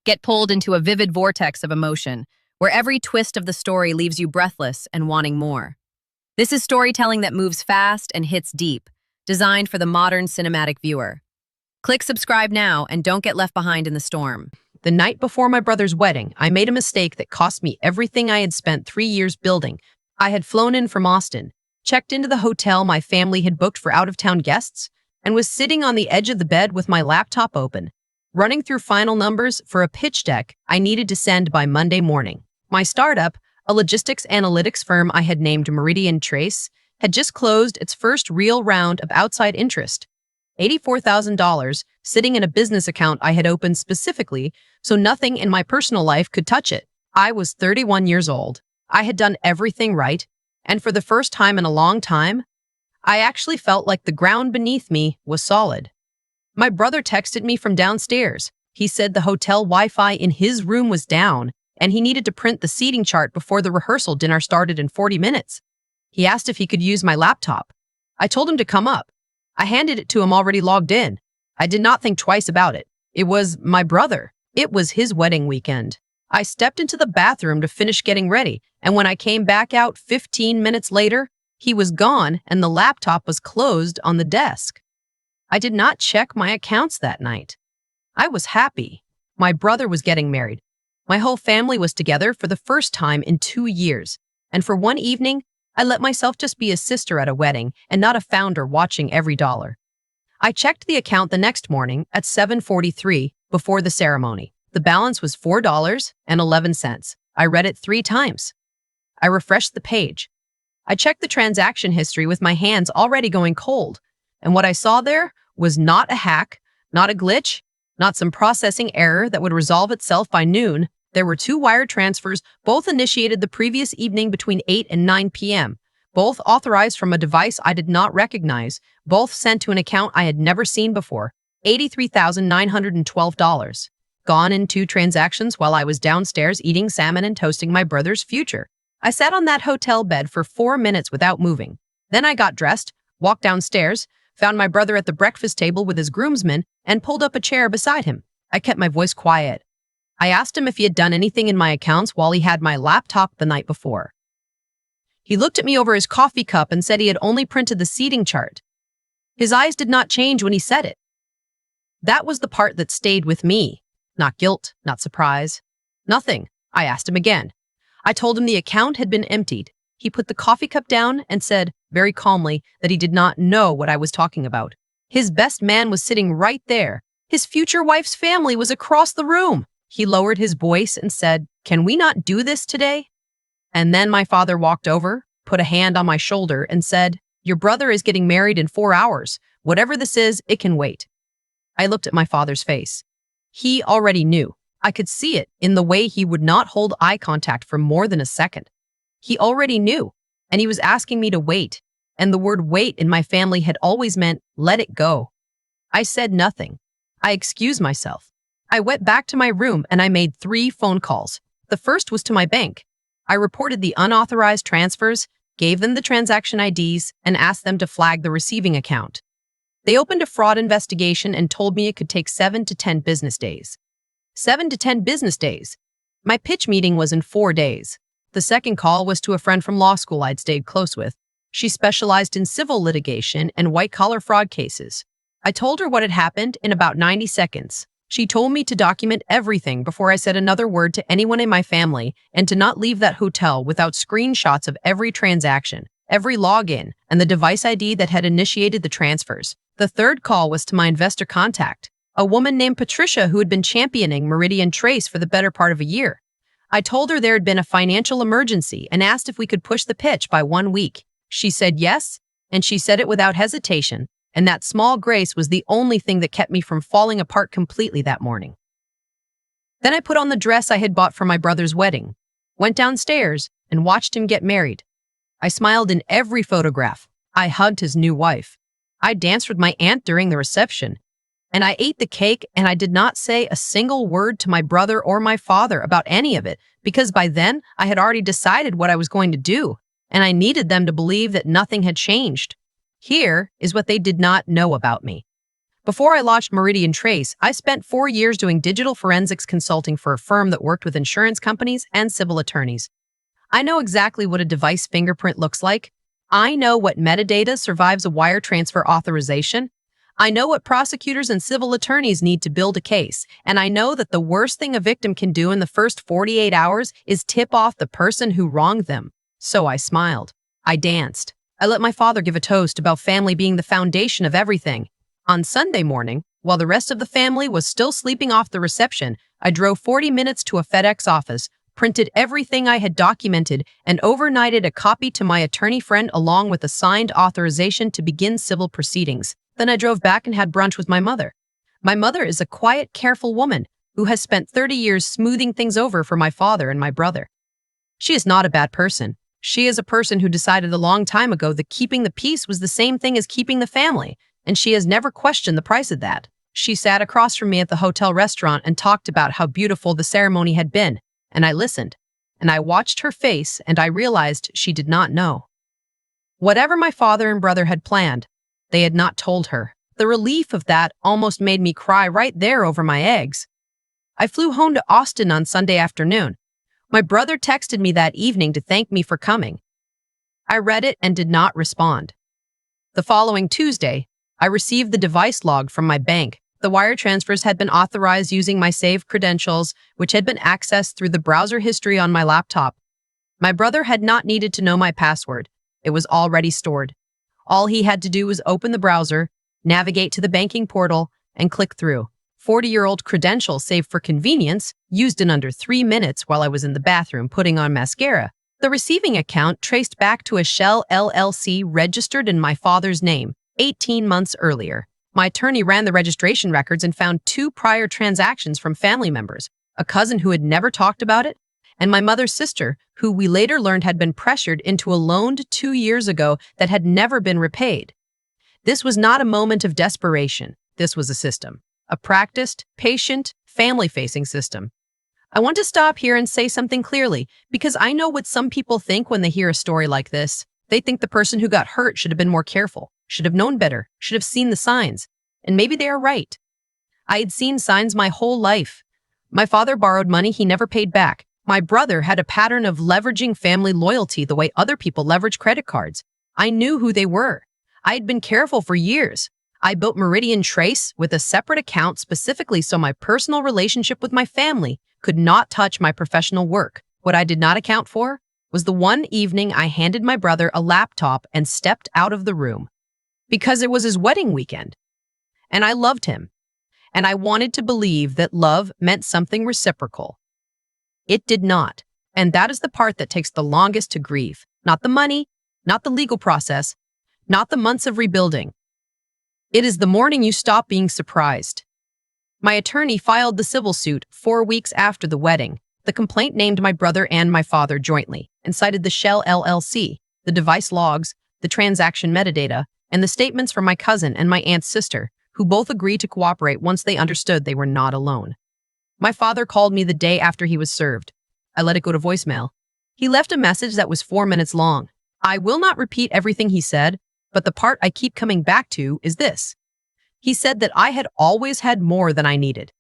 Get pulled into a vivid vortex of emotion, where every twist of the story leaves you breathless and wanting more. This is storytelling that moves fast and hits deep, designed for the modern cinematic viewer. Click subscribe now and don't get left behind in the storm. The night before my brother's wedding, I made a mistake that cost me everything I had spent 3 years building. I had flown in from Austin, checked into the hotel my family had booked for out-of-town guests, and was sitting on the edge of the bed with my laptop open, running through final numbers for a pitch deck I needed to send by Monday morning. My startup, a logistics analytics firm I had named Meridian Trace, had just closed its first real round of outside interest, $84,000, sitting in a business account I had opened specifically so nothing in my personal life could touch it. I was 31 years old. I had done everything right, and for the first time in a long time, I actually felt like the ground beneath me was solid. My brother texted me from downstairs. He said the hotel Wi-Fi in his room was down, and he needed to print the seating chart before the rehearsal dinner started in 40 minutes. He asked if he could use my laptop. I told him to come up. I handed it to him already logged in. I did not think twice about it. It was my brother. It was his wedding weekend. I stepped into the bathroom to finish getting ready, and when I came back out 15 minutes later, he was gone and the laptop was closed on the desk. I did not check my accounts that night. I was happy. My brother was getting married. My whole family was together for the first time in 2 years, and for one evening, I let myself just be a sister at a wedding and not a founder watching every dollar. I checked the account the next morning at 7:43 before the ceremony. The balance was $4.11. I read it 3 times. I refreshed the page. I checked the transaction history with my hands already going cold, and what I saw there was not a hack, not a glitch, not some processing error that would resolve itself by noon. There were 2 wire transfers, both initiated the previous evening between 8 and 9 p.m., both authorized from a device I did not recognize, both sent to an account I had never seen before, $83,912. Gone in 2 transactions while I was downstairs eating salmon and toasting my brother's future. I sat on that hotel bed for 4 minutes without moving. Then I got dressed, walked downstairs, found my brother at the breakfast table with his groomsmen, and pulled up a chair beside him. I kept my voice quiet. I asked him if he had done anything in my accounts while he had my laptop the night before. He looked at me over his coffee cup and said he had only printed the seating chart. His eyes did not change when he said it. That was the part that stayed with me. Not guilt, not surprise. Nothing. I asked him again. I told him the account had been emptied. He put the coffee cup down and said, very calmly, that he did not know what I was talking about. His best man was sitting right there. His future wife's family was across the room. He lowered his voice and said, "Can we not do this today?" And then my father walked over, put a hand on my shoulder, and said, "Your brother is getting married in 4 hours. Whatever this is, it can wait." I looked at my father's face. He already knew. I could see it in the way he would not hold eye contact for more than a second. He already knew, and he was asking me to wait, and the word wait in my family had always meant let it go. I said nothing. I excused myself. I went back to my room and I made 3 phone calls. The first was to my bank. I reported the unauthorized transfers, gave them the transaction IDs, and asked them to flag the receiving account. They opened a fraud investigation and told me it could take 7 to 10 business days. 7 to 10 business days. My pitch meeting was in 4 days. The second call was to a friend from law school I'd stayed close with. She specialized in civil litigation and white-collar fraud cases. I told her what had happened in about 90 seconds. She told me to document everything before I said another word to anyone in my family and to not leave that hotel without screenshots of every transaction, every login, and the device ID that had initiated the transfers. The third call was to my investor contact, a woman named Patricia who had been championing Meridian Trace for the better part of a year. I told her there had been a financial emergency and asked if we could push the pitch by 1 week. She said yes, and she said it without hesitation, and that small grace was the only thing that kept me from falling apart completely that morning. Then I put on the dress I had bought for my brother's wedding, went downstairs, and watched him get married. I smiled in every photograph. I hugged his new wife. I danced with my aunt during the reception, and I ate the cake, and I did not say a single word to my brother or my father about any of it, because by then I had already decided what I was going to do, and I needed them to believe that nothing had changed. Here is what they did not know about me. Before I launched Meridian Trace, I spent 4 years doing digital forensics consulting for a firm that worked with insurance companies and civil attorneys. I know exactly what a device fingerprint looks like. I know what metadata survives a wire transfer authorization. I know what prosecutors and civil attorneys need to build a case, and I know that the worst thing a victim can do in the first 48 hours is tip off the person who wronged them. So I smiled. I danced. I let my father give a toast about family being the foundation of everything. On Sunday morning, while the rest of the family was still sleeping off the reception, I drove 40 minutes to a FedEx office, printed everything I had documented, and overnighted a copy to my attorney friend along with a signed authorization to begin civil proceedings. Then I drove back and had brunch with my mother. My mother is a quiet, careful woman who has spent 30 years smoothing things over for my father and my brother. She is not a bad person. She is a person who decided a long time ago that keeping the peace was the same thing as keeping the family, and she has never questioned the price of that. She sat across from me at the hotel restaurant and talked about how beautiful the ceremony had been, and I listened, and I watched her face, and I realized she did not know. Whatever my father and brother had planned, they had not told her. The relief of that almost made me cry right there over my eggs. I flew home to Austin on Sunday afternoon. My brother texted me that evening to thank me for coming. I read it and did not respond. The following Tuesday, I received the device log from my bank. The wire transfers had been authorized using my saved credentials, which had been accessed through the browser history on my laptop. My brother had not needed to know my password. It was already stored. All he had to do was open the browser, navigate to the banking portal, and click through. 40-year-old credentials saved for convenience, used in under 3 minutes while I was in the bathroom putting on mascara. The receiving account traced back to a Shell LLC registered in my father's name 18 months earlier. My attorney ran the registration records and found 2 prior transactions from family members, a cousin who had never talked about it, and my mother's sister, who we later learned had been pressured into a loan 2 years ago that had never been repaid. This was not a moment of desperation. This was a system. A practiced, patient, family-facing system. I want to stop here and say something clearly, because I know what some people think when they hear a story like this. They think the person who got hurt should have been more careful, should have known better, should have seen the signs. And maybe they are right. I had seen signs my whole life. My father borrowed money he never paid back. My brother had a pattern of leveraging family loyalty the way other people leverage credit cards. I knew who they were. I had been careful for years. I built Meridian Trace with a separate account specifically so my personal relationship with my family could not touch my professional work. What I did not account for was the one evening I handed my brother a laptop and stepped out of the room. Because it was his wedding weekend. And I loved him. And I wanted to believe that love meant something reciprocal. It did not. And that is the part that takes the longest to grieve. Not the money, not the legal process, not the months of rebuilding. It is the morning you stop being surprised. My attorney filed the civil suit 4 weeks after the wedding. The complaint named my brother and my father jointly and cited the Shell LLC, the device logs, the transaction metadata, and the statements from my cousin and my aunt's sister, who both agreed to cooperate once they understood they were not alone. My father called me the day after he was served. I let it go to voicemail. He left a message that was 4 minutes long. I will not repeat everything he said, but the part I keep coming back to is this. He said that I had always had more than I needed,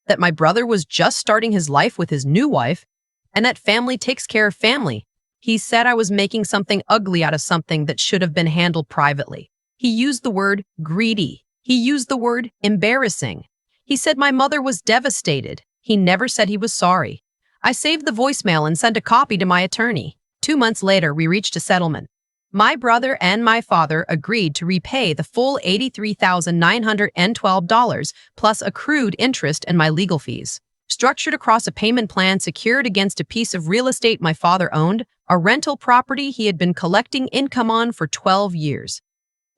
that my brother was just starting his life with his new wife, and that family takes care of family. He said I was making something ugly out of something that should have been handled privately. He used the word greedy. He used the word embarrassing. He said my mother was devastated. He never said he was sorry. I saved the voicemail and sent a copy to my attorney. 2 months later, we reached a settlement. My brother and my father agreed to repay the full $83,912 plus accrued interest and my legal fees. Structured across a payment plan secured against a piece of real estate my father owned, a rental property he had been collecting income on for 12 years.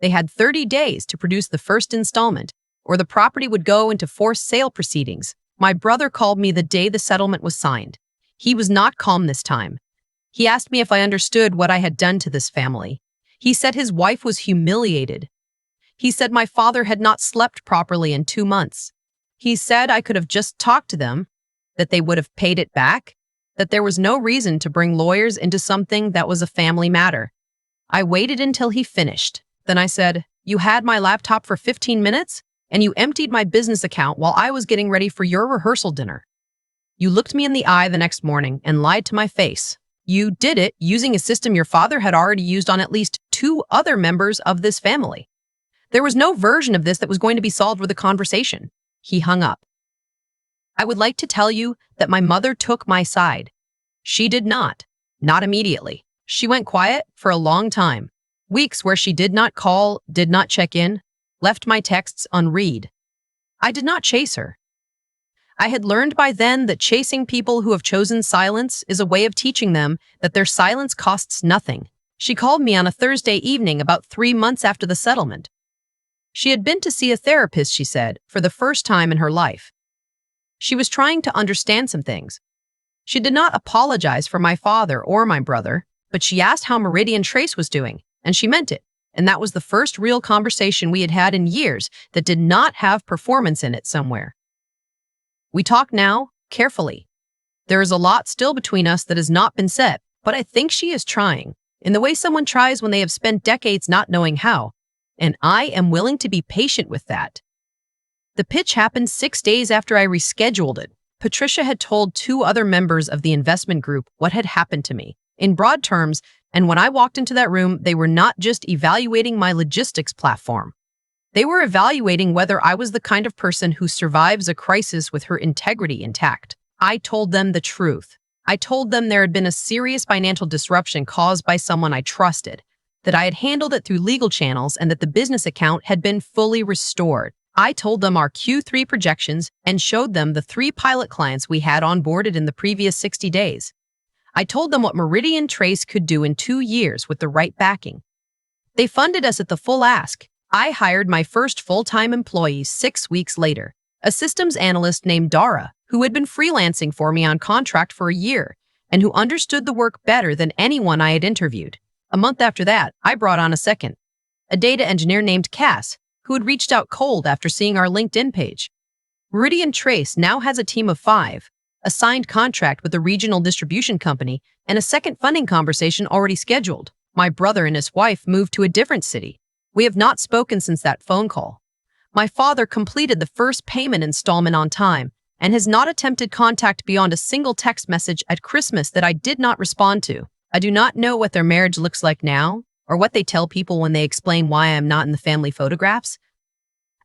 They had 30 days to produce the first installment, or the property would go into forced sale proceedings. My brother called me the day the settlement was signed. He was not calm this time. He asked me if I understood what I had done to this family. He said his wife was humiliated. He said my father had not slept properly in 2 months. He said I could have just talked to them, that they would have paid it back, that there was no reason to bring lawyers into something that was a family matter. I waited until he finished. Then I said, "You had my laptop for 15 minutes? and you emptied my business account while I was getting ready for your rehearsal dinner. You looked me in the eye the next morning and lied to my face. You did it using a system your father had already used on at least 2 other members of this family. There was no version of this that was going to be solved with a conversation. He hung up. I would like to tell you that my mother took my side. She did not. Not immediately. She went quiet for a long time. Weeks where she did not call, did not check in, left my texts unread. I did not chase her. I had learned by then that chasing people who have chosen silence is a way of teaching them that their silence costs nothing. She called me on a Thursday evening about 3 months after the settlement. She had been to see a therapist, she said, for the first time in her life. She was trying to understand some things. She did not apologize for my father or my brother, but she asked how Meridian Trace was doing, and she meant it. And that was the first real conversation we had had in years that did not have performance in it somewhere. We talk now, carefully. There is a lot still between us that has not been said, but I think she is trying, in the way someone tries when they have spent decades not knowing how, and I am willing to be patient with that. The pitch happened 6 days after I rescheduled it. Patricia had told 2 other members of the investment group what had happened to me, in broad terms, and when I walked into that room, they were not just evaluating my logistics platform. They were evaluating whether I was the kind of person who survives a crisis with her integrity intact. I told them the truth. I told them there had been a serious financial disruption caused by someone I trusted, that I had handled it through legal channels, and that the business account had been fully restored. I told them our Q3 projections and showed them the 3 pilot clients we had onboarded in the previous 60 days. I told them what Meridian Trace could do in 2 years with the right backing. They funded us at the full ask. I hired my first full-time employee 6 weeks later, a systems analyst named Dara, who had been freelancing for me on contract for a year and who understood the work better than anyone I had interviewed. A month after that, I brought on a second, a data engineer named Cass, who had reached out cold after seeing our LinkedIn page. Meridian Trace now has a team of 5, a signed contract with a regional distribution company, and a second funding conversation already scheduled. My brother and his wife moved to a different city. We have not spoken since that phone call. My father completed the first payment installment on time and has not attempted contact beyond a single text message at Christmas that I did not respond to. I do not know what their marriage looks like now, or what they tell people when they explain why I am not in the family photographs.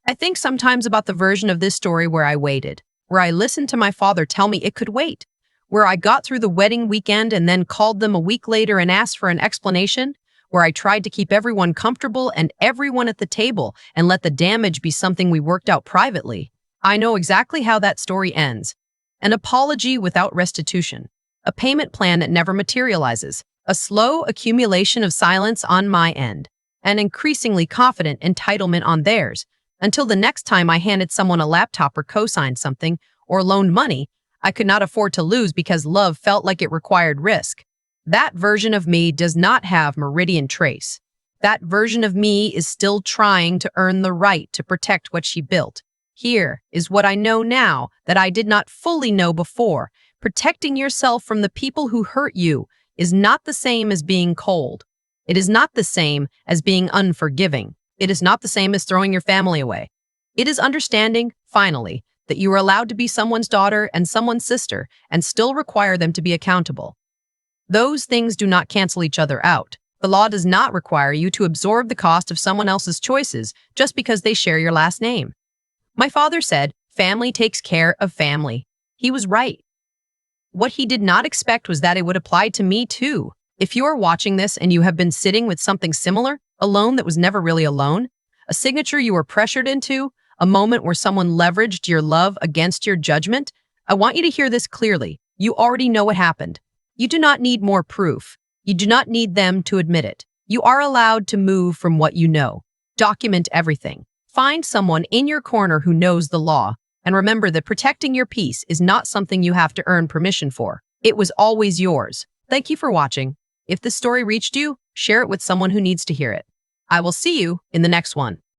I think sometimes about the version of this story where I waited, where I listened to my father tell me it could wait, where I got through the wedding weekend and then called them a week later and asked for an explanation, where I tried to keep everyone comfortable and everyone at the table and let the damage be something we worked out privately. I know exactly how that story ends. An apology without restitution, a payment plan that never materializes, a slow accumulation of silence on my end, an increasingly confident entitlement on theirs, until the next time I handed someone a laptop or co-signed something or loaned money I could not afford to lose because love felt like it required risk. That version of me does not have Meridian Trace. That version of me is still trying to earn the right to protect what she built. Here is what I know now that I did not fully know before. Protecting yourself from the people who hurt you is not the same as being cold. It is not the same as being unforgiving. It is not the same as throwing your family away. It is understanding, finally, that you are allowed to be someone's daughter and someone's sister and still require them to be accountable. Those things do not cancel each other out. The law does not require you to absorb the cost of someone else's choices just because they share your last name. My father said, family takes care of family. He was right. What he did not expect was that it would apply to me too. If you are watching this and you have been sitting with something similar, a loan that was never really a loan, a signature you were pressured into, a moment where someone leveraged your love against your judgment, I want you to hear this clearly. You already know what happened. You do not need more proof. You do not need them to admit it. You are allowed to move from what you know. Document everything. Find someone in your corner who knows the law. And remember that protecting your peace is not something you have to earn permission for. It was always yours. Thank you for watching. If this story reached you, share it with someone who needs to hear it. I will see you in the next one.